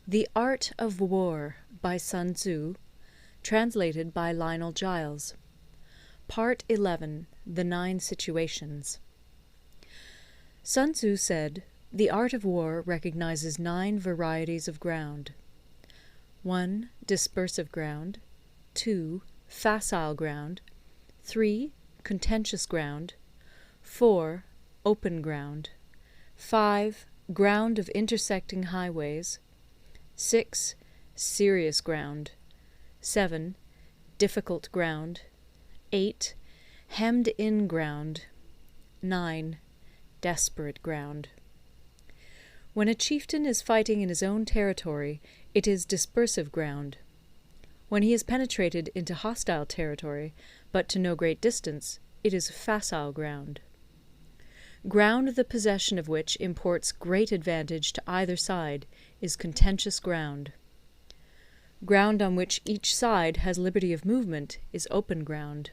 The Art of War by Sun Tzu, translated by Lionel Giles. Part 11. The Nine Situations. Sun Tzu said, "The art of war recognizes 9 varieties of ground. 1. Dispersive ground. 2. Facile ground. 3. Contentious ground. 4. Open ground. 5. Ground of intersecting highways. 6. Serious ground. 7. Difficult ground. 8. Hemmed-in ground. 9. Desperate ground." When a chieftain is fighting in his own territory, it is dispersive ground. When he has penetrated into hostile territory, but to no great distance, it is facile ground. Ground the possession of which imports great advantage to either side is contentious ground. Ground on which each side has liberty of movement is open ground.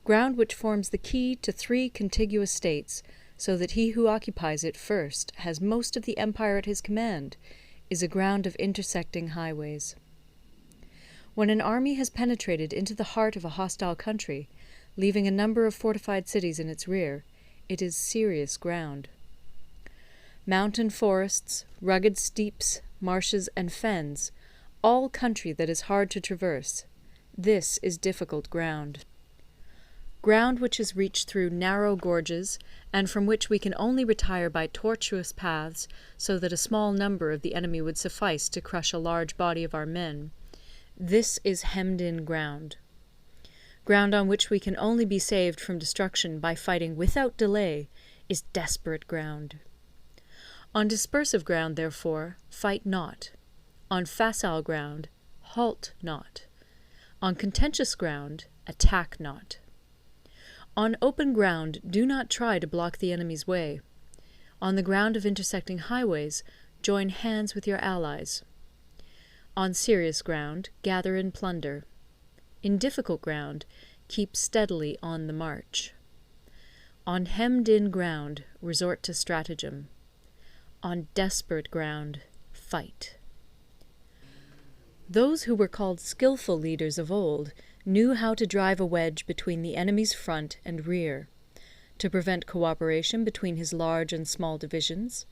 Ground which forms the key to 3 contiguous states, so that he who occupies it first has most of the empire at his command, is a ground of intersecting highways. When an army has penetrated into the heart of a hostile country, leaving a number of fortified cities in its rear, it is serious ground. Mountain forests, rugged steeps, marshes, and fens, all country that is hard to traverse, this is difficult ground. Ground which is reached through narrow gorges, and from which we can only retire by tortuous paths, so that a small number of the enemy would suffice to crush a large body of our men, this is hemmed-in ground. Ground on which we can only be saved from destruction by fighting without delay is desperate ground. On dispersive ground, therefore, fight not. On facile ground, halt not. On contentious ground, attack not. On open ground, do not try to block the enemy's way. On the ground of intersecting highways, join hands with your allies. On serious ground, gather in plunder. In difficult ground, keep steadily on the march. On hemmed-in ground, resort to stratagem. On desperate ground, fight. Those who were called skilful leaders of old knew how to drive a wedge between the enemy's front and rear, to prevent cooperation between his large and small divisions,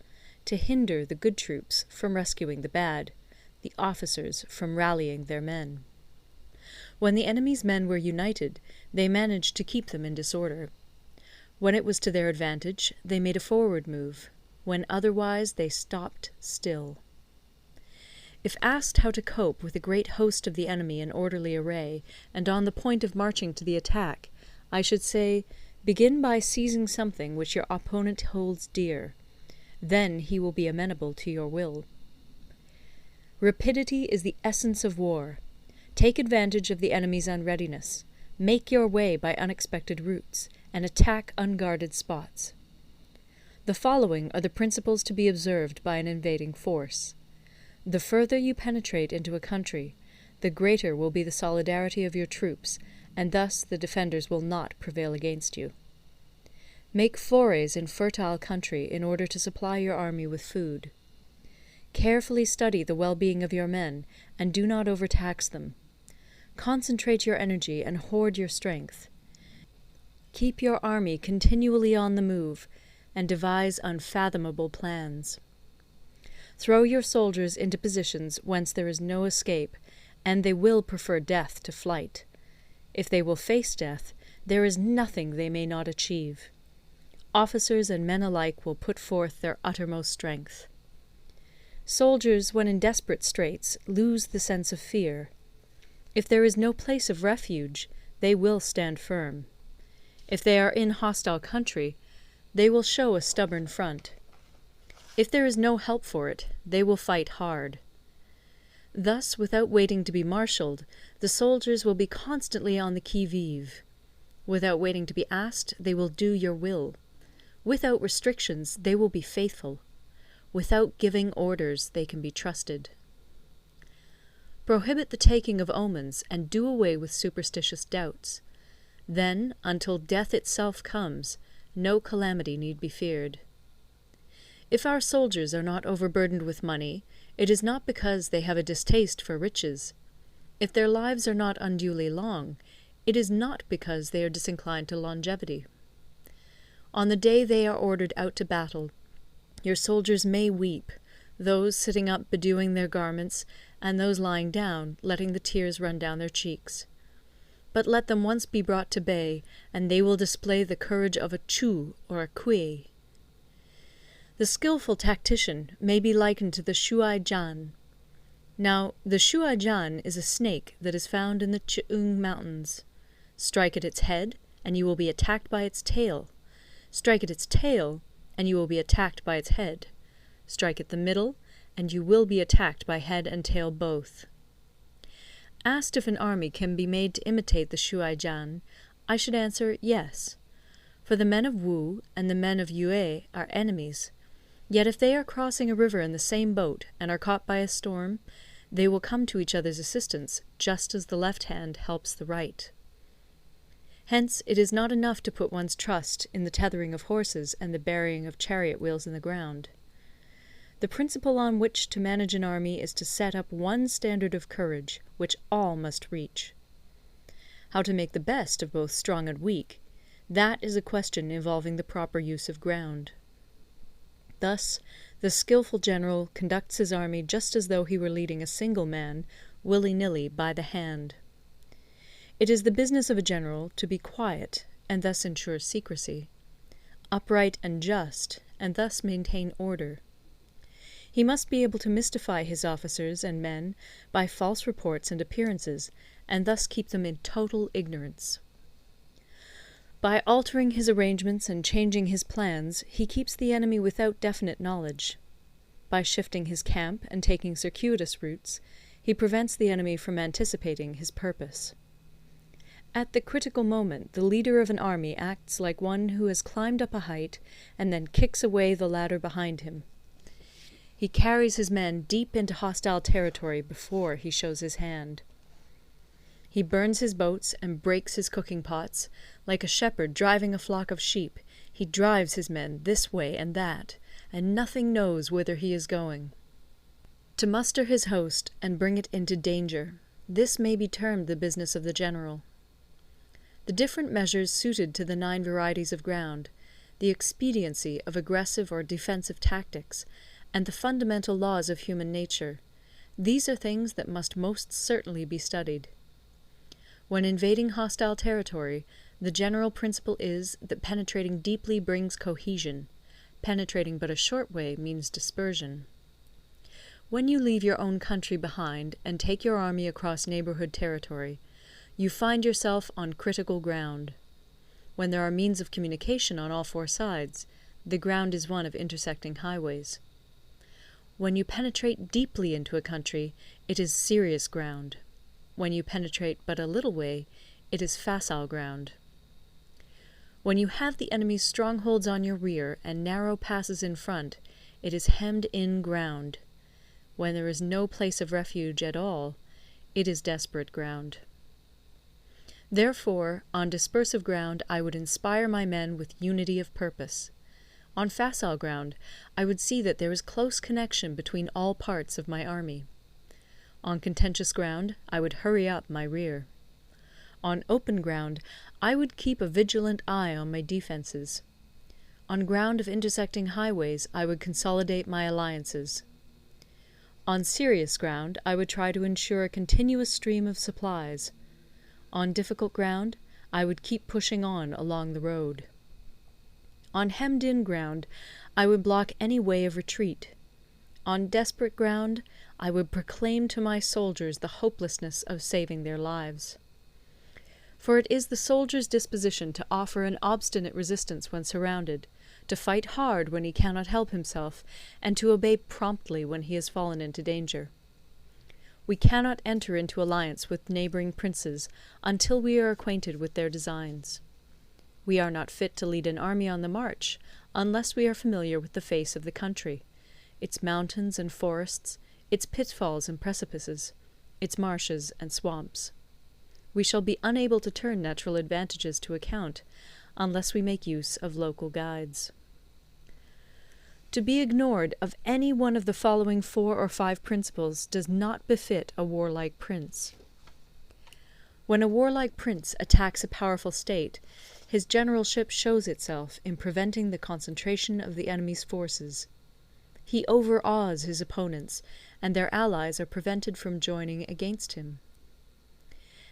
to hinder the good troops from rescuing the bad, the officers from rallying their men. When the enemy's men were united, they managed to keep them in disorder. When it was to their advantage, they made a forward move. When otherwise, they stopped still. If asked how to cope with a great host of the enemy in orderly array, and on the point of marching to the attack, I should say, begin by seizing something which your opponent holds dear. Then he will be amenable to your will. Rapidity is the essence of war. Take advantage of the enemy's unreadiness. Make your way by unexpected routes, and attack unguarded spots. The following are the principles to be observed by an invading force. The further you penetrate into a country, the greater will be the solidarity of your troops, and thus the defenders will not prevail against you. Make forays in fertile country in order to supply your army with food. Carefully study the well-being of your men, and do not overtax them. Concentrate your energy and hoard your strength. Keep your army continually on the move, and devise unfathomable plans. Throw your soldiers into positions whence there is no escape, and they will prefer death to flight. If they will face death, there is nothing they may not achieve. Officers and men alike will put forth their uttermost strength. Soldiers, when in desperate straits, lose the sense of fear. If there is no place of refuge, they will stand firm. If they are in hostile country, they will show a stubborn front. If there is no help for it, they will fight hard. Thus, without waiting to be marshalled, the soldiers will be constantly on the qui-vive. Without waiting to be asked, they will do your will. Without restrictions, they will be faithful. Without giving orders, they can be trusted. Prohibit the taking of omens, and do away with superstitious doubts. Then, until death itself comes, no calamity need be feared. If our soldiers are not overburdened with money, it is not because they have a distaste for riches. If their lives are not unduly long, it is not because they are disinclined to longevity. On the day they are ordered out to battle, your soldiers may weep, those sitting up bedewing their garments, and those lying down, letting the tears run down their cheeks. But let them once be brought to bay, and they will display the courage of a Chu or a Kui. The skilful tactician may be likened to the Shuai Jan. Now, the Shuai Jan is a snake that is found in the Ch'ung Mountains. Strike at its head, and you will be attacked by its tail. Strike at its tail, and you will be attacked by its head. Strike at the middle, and you will be attacked by head and tail both. Asked if an army can be made to imitate the Shuai Jan, I should answer yes. For the men of Wu and the men of Yue are enemies. Yet if they are crossing a river in the same boat and are caught by a storm, they will come to each other's assistance, just as the left hand helps the right. Hence it is not enough to put one's trust in the tethering of horses and the burying of chariot wheels in the ground. The principle on which to manage an army is to set up one standard of courage, which all must reach. How to make the best of both strong and weak, that is a question involving the proper use of ground. Thus, the skilful general conducts his army just as though he were leading a single man, willy-nilly, by the hand. It is the business of a general to be quiet, and thus ensure secrecy, upright and just, and thus maintain order. He must be able to mystify his officers and men by false reports and appearances, and thus keep them in total ignorance. By altering his arrangements and changing his plans, he keeps the enemy without definite knowledge. By shifting his camp and taking circuitous routes, he prevents the enemy from anticipating his purpose. At the critical moment, the leader of an army acts like one who has climbed up a height and then kicks away the ladder behind him. He carries his men deep into hostile territory before he shows his hand. He burns his boats and breaks his cooking pots. Like a shepherd driving a flock of sheep, he drives his men this way and that, and nothing knows whither he is going. To muster his host and bring it into danger, this may be termed the business of the general. The different measures suited to the 9 varieties of ground, the expediency of aggressive or defensive tactics, and the fundamental laws of human nature, these are things that must most certainly be studied. When invading hostile territory, the general principle is that penetrating deeply brings cohesion. Penetrating but a short way means dispersion. When you leave your own country behind and take your army across neighborhood territory, you find yourself on critical ground. When there are means of communication on all 4 sides, the ground is one of intersecting highways. When you penetrate deeply into a country, it is serious ground. When you penetrate but a little way, it is facile ground. When you have the enemy's strongholds on your rear and narrow passes in front, it is hemmed-in ground. When there is no place of refuge at all, it is desperate ground. Therefore, on dispersive ground I would inspire my men with unity of purpose. On facile ground, I would see that there is close connection between all parts of my army. On contentious ground, I would hurry up my rear. On open ground, I would keep a vigilant eye on my defences. On ground of intersecting highways, I would consolidate my alliances. On serious ground, I would try to ensure a continuous stream of supplies. On difficult ground, I would keep pushing on along the road. On hemmed-in ground, I would block any way of retreat. On desperate ground, I would proclaim to my soldiers the hopelessness of saving their lives. For it is the soldier's disposition to offer an obstinate resistance when surrounded, to fight hard when he cannot help himself, and to obey promptly when he has fallen into danger. We cannot enter into alliance with neighbouring princes until we are acquainted with their designs. We are not fit to lead an army on the march unless we are familiar with the face of the country, its mountains and forests, its pitfalls and precipices, its marshes and swamps. We shall be unable to turn natural advantages to account unless we make use of local guides. To be ignored of any one of the following 4 or 5 principles does not befit a warlike prince. When a warlike prince attacks a powerful state, his generalship shows itself in preventing the concentration of the enemy's forces. He overawes his opponents, and their allies are prevented from joining against him.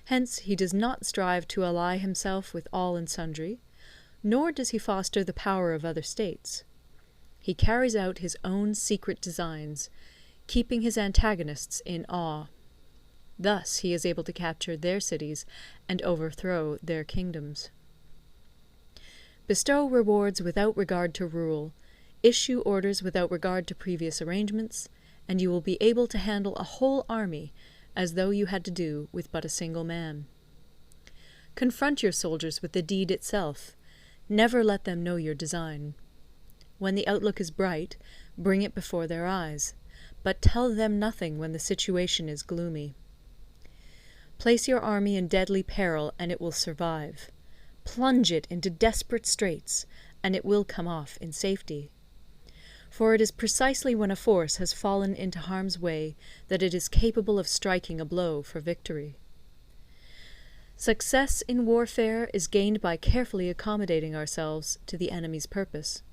Hence he does not strive to ally himself with all and sundry, nor does he foster the power of other states. He carries out his own secret designs, keeping his antagonists in awe. Thus he is able to capture their cities and overthrow their kingdoms. Bestow rewards without regard to rule, issue orders without regard to previous arrangements, and you will be able to handle a whole army as though you had to do with but a single man. Confront your soldiers with the deed itself. Never let them know your design. When the outlook is bright, bring it before their eyes, but tell them nothing when the situation is gloomy. Place your army in deadly peril, and it will survive. Plunge it into desperate straits, and it will come off in safety. For it is precisely when a force has fallen into harm's way that it is capable of striking a blow for victory. Success in warfare is gained by carefully accommodating ourselves to the enemy's purpose.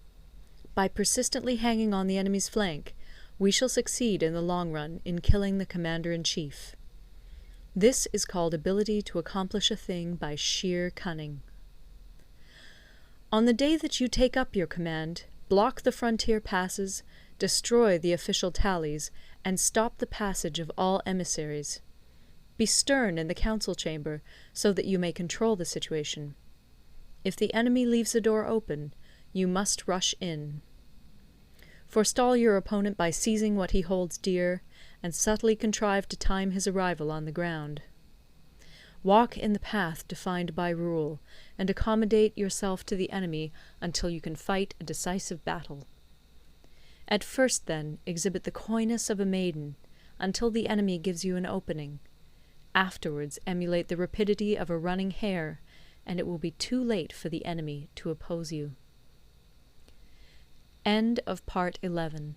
By persistently hanging on the enemy's flank, we shall succeed in the long run in killing the commander-in-chief. This is called ability to accomplish a thing by sheer cunning. On the day that you take up your command, block the frontier passes, destroy the official tallies, and stop the passage of all emissaries. Be stern in the council chamber, so that you may control the situation. If the enemy leaves the door open, you must rush in. Forestall your opponent by seizing what he holds dear, and subtly contrive to time his arrival on the ground. Walk in the path defined by rule, and accommodate yourself to the enemy until you can fight a decisive battle. At first, then, exhibit the coyness of a maiden, until the enemy gives you an opening. Afterwards emulate the rapidity of a running hare, and it will be too late for the enemy to oppose you. End of Part 11.